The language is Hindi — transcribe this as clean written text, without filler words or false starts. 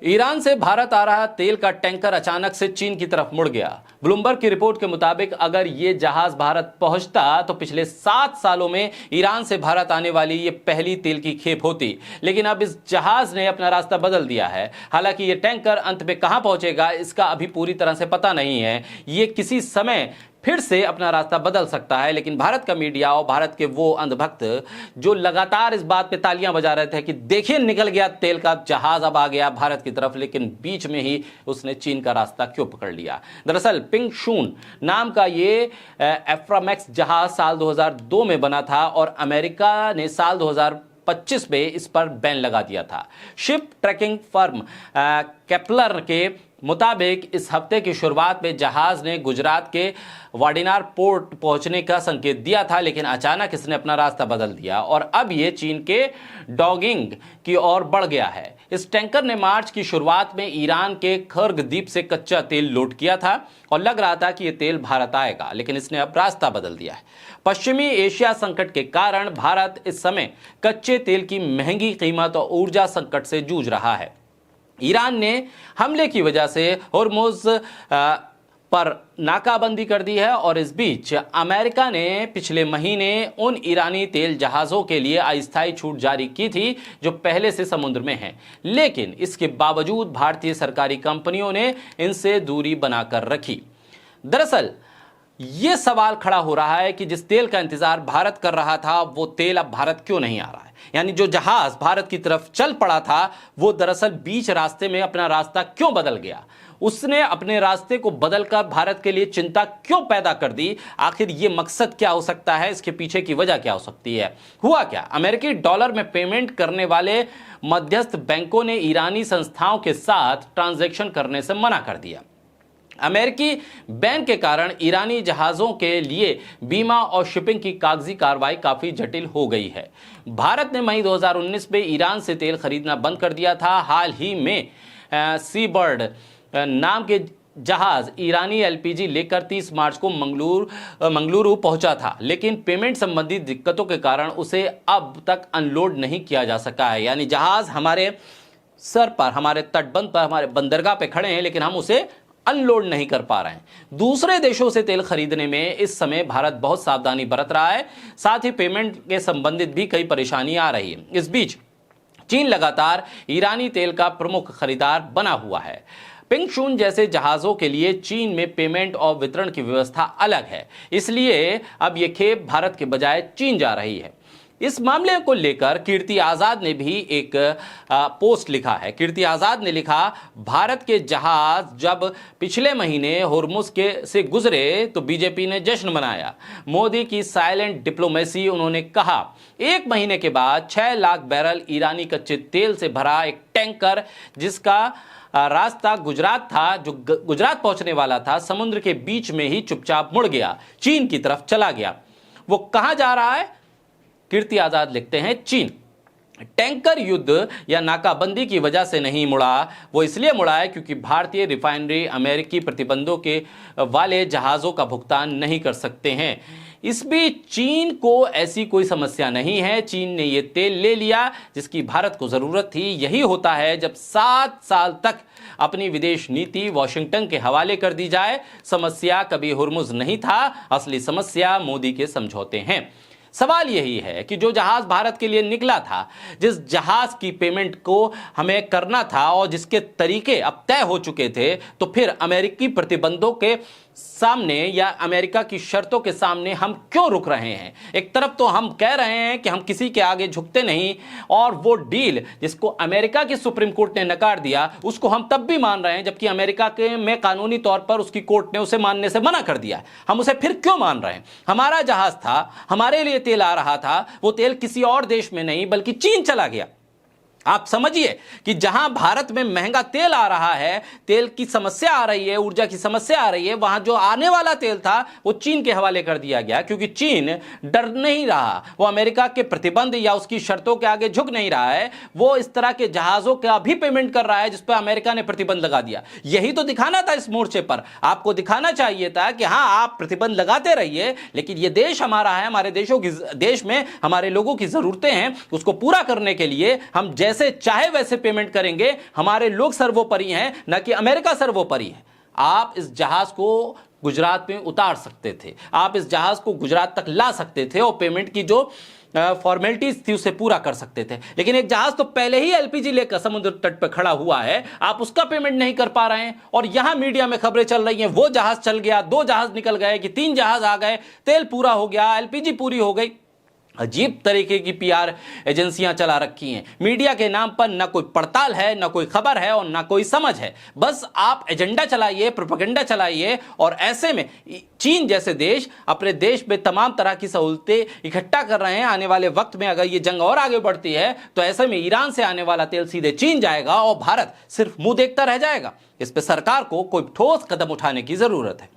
ईरान से भारत आ रहा तेल का टैंकर अचानक से चीन की तरफ मुड़ गया। ब्लूमबर्ग की रिपोर्ट के मुताबिक अगर ये जहाज भारत पहुंचता तो पिछले 7 सालों में ईरान से भारत आने वाली ये पहली तेल की खेप होती, लेकिन अब इस जहाज ने अपना रास्ता बदल दिया है। हालांकि ये टैंकर अंत में कहां पहुंचेगा इसका अभी पूरी तरह से पता नहीं है। ये किसी समय फिर से अपना रास्ता बदल सकता है, लेकिन भारत का मीडिया और भारत के वो अंधभक्त जो लगातार इस बात पे तालियां बजा रहे थे कि देखिए निकल गया तेल का जहाज, अब आ गया भारत की तरफ, लेकिन बीच में ही उसने चीन का रास्ता क्यों पकड़ लिया। दरअसल पिंगशून नाम का ये एफ्रामैक्स जहाज साल 2002 में बना था और अमेरिका ने साल 2025 में इस पर बैन लगा दिया था। शिप ट्रैकिंग फर्म केपलर के मुताबिक इस हफ्ते की शुरुआत में जहाज ने गुजरात के वाडिनार पोर्ट पहुंचने का संकेत दिया था, लेकिन अचानक इसने अपना रास्ता बदल दिया और अब ये चीन के डोंगिंग की ओर बढ़ गया है। इस टैंकर ने मार्च की शुरुआत में ईरान के खर्ग द्वीप से कच्चा तेल लोड किया था और लग रहा था कि ये तेल भारत आएगा, लेकिन इसने अब रास्ता बदल दिया है। पश्चिमी एशिया संकट के कारण भारत इस समय कच्चे तेल की महंगी कीमत और ऊर्जा संकट से जूझ रहा है। ईरान ने हमले की वजह से होर्मुज पर नाकाबंदी कर दी है और इस बीच अमेरिका ने पिछले महीने उन ईरानी तेल जहाज़ों के लिए अस्थायी छूट जारी की थी जो पहले से समुद्र में हैं, लेकिन इसके बावजूद भारतीय सरकारी कंपनियों ने इनसे दूरी बनाकर रखी। दरअसल ये सवाल खड़ा हो रहा है कि जिस तेल का इंतजार भारत कर रहा था वो तेल अब भारत क्यों नहीं आ रहा है। यानी जो जहाज भारत की तरफ चल पड़ा था वो दरअसल बीच रास्ते में अपना रास्ता क्यों बदल गया, उसने अपने रास्ते को बदलकर भारत के लिए चिंता क्यों पैदा कर दी। आखिर ये मकसद क्या हो सकता है, इसके पीछे की वजह क्या हो सकती है। हुआ क्या, अमेरिकी डॉलर में पेमेंट करने वाले मध्यस्थ बैंकों ने ईरानी संस्थाओं के साथ ट्रांजैक्शन करने से मना कर दिया। अमेरिकी बैन के कारण ईरानी जहाज़ों के लिए बीमा और शिपिंग की कागजी कार्रवाई काफ़ी जटिल हो गई है। भारत ने मई 2019 में ईरान से तेल खरीदना बंद कर दिया था। हाल ही में सीबर्ड नाम के जहाज़ ईरानी एलपीजी लेकर 30 मार्च को मंगलुरु पहुंचा था, लेकिन पेमेंट संबंधी दिक्कतों के कारण उसे अब तक अनलोड नहीं किया जा सका है। यानी जहाज़ हमारे सर पर, हमारे तटबंध पर, हमारे बंदरगाह पे खड़े हैं, लेकिन हम उसे अनलोड नहीं कर पा रहे हैं। दूसरे देशों से तेल खरीदने में इस समय भारत बहुत सावधानी बरत रहा है, साथ ही पेमेंट के संबंधित भी कई परेशानी आ रही है। इस बीच चीन लगातार ईरानी तेल का प्रमुख खरीदार बना हुआ है। पिंगशून जैसे जहाज़ों के लिए चीन में पेमेंट और वितरण की व्यवस्था अलग है, इसलिए अब यह खेप भारत के बजाय चीन जा रही है। इस मामले को लेकर कीर्ति आजाद ने भी एक पोस्ट लिखा है। कीर्ति आजाद ने लिखा, भारत के जहाज जब पिछले महीने होर्मुज के से गुजरे तो बीजेपी ने जश्न मनाया। मोदी की साइलेंट डिप्लोमेसी, उन्होंने कहा। 1 महीने के बाद 6 लाख बैरल ईरानी कच्चे तेल से भरा एक टैंकर जिसका रास्ता गुजरात था, जो गुजरात पहुंचने वाला था, समुद्र के बीच में ही चुपचाप मुड़ गया, चीन की तरफ चला गया। वो कहां जा रहा है? कीर्ति आजाद लिखते हैं, चीन। टैंकर युद्ध या नाकाबंदी की वजह से नहीं मुड़ा, वो इसलिए मुड़ा है क्योंकि भारतीय रिफाइनरी अमेरिकी प्रतिबंधों के वाले जहाज़ों का भुगतान नहीं कर सकते हैं। इस बीच चीन को ऐसी कोई समस्या नहीं है। चीन ने ये तेल ले लिया जिसकी भारत को जरूरत थी। यही होता है जब 7 साल तक अपनी विदेश नीति वॉशिंगटन के हवाले कर दी जाए। समस्या कभी हुर्मुज नहीं था, असली समस्या मोदी के समझौते हैं। सवाल यही है कि जो जहाज भारत के लिए निकला था, जिस जहाज की पेमेंट को हमें करना था और जिसके तरीके अब तय हो चुके थे, तो फिर अमेरिकी प्रतिबंधों के सामने या अमेरिका की शर्तों के सामने हम क्यों रुक रहे हैं? एक तरफ तो हम कह रहे हैं कि हम किसी के आगे झुकते नहीं, और वो डील जिसको अमेरिका की सुप्रीम कोर्ट ने नकार दिया उसको हम तब भी मान रहे हैं, जबकि अमेरिका के में कानूनी तौर पर उसकी कोर्ट ने उसे मानने से मना कर दिया। हम उसे फिर क्यों मान रहे हैं? हमारा जहाज था, हमारे लिए तेल आ रहा था, वो तेल किसी और देश में नहीं बल्कि चीन चला गया। आप समझिए कि जहां भारत में महंगा तेल आ रहा है, तेल की समस्या आ रही है, ऊर्जा की समस्या आ रही है, वहां जो आने वाला तेल था वो चीन के हवाले कर दिया गया, क्योंकि चीन डर नहीं रहा, वो अमेरिका के प्रतिबंध या उसकी शर्तों के आगे झुक नहीं रहा है। वो इस तरह के जहाजों का भी पेमेंट कर रहा है जिस पर अमेरिका ने प्रतिबंध लगा दिया। यही तो दिखाना था इस मोर्चे पर। आपको दिखाना चाहिए था कि हां, आप प्रतिबंध लगाते रहिए, लेकिन ये देश हमारा है, हमारे देश में हमारे लोगों की जरूरतें हैं, उसको पूरा करने के लिए हम जैसे जैसे चाहे वैसे पेमेंट करेंगे, हमारे लोग सर्वोपरि हैं, न कि अमेरिका सर्वोपरि है। आप इस जहाज को गुजरात में उतार सकते थे, आप इस जहाज को गुजरात तक ला सकते थे और पेमेंट की जो फॉर्मेलिटीज थी उसे पूरा कर सकते थे। लेकिन एक जहाज तो पहले ही एलपीजी लेकर समुद्र तट पर खड़ा हुआ है, आप उसका पेमेंट नहीं कर पा रहे हैं। और यहां मीडिया में खबरें चल रही हैं, वो जहाज चल गया, 2 जहाज निकल गए, कि 3 जहाज आ गए, तेल पूरा हो गया, एलपीजी पूरी हो गई। अजीब तरीके की पीआर एजेंसियां चला रखी हैं। मीडिया के नाम पर ना कोई पड़ताल है, ना कोई खबर है और ना कोई समझ है। बस आप एजेंडा चलाइए, प्रोपेगेंडा चलाइए। और ऐसे में चीन जैसे देश अपने देश में तमाम तरह की सहूलतें इकट्ठा कर रहे हैं। आने वाले वक्त में अगर ये जंग और आगे बढ़ती है तो ऐसे में ईरान से आने वाला तेल सीधे चीन जाएगा और भारत सिर्फ मुंह देखता रह जाएगा। इस पर सरकार को कोई ठोस कदम उठाने की जरूरत है।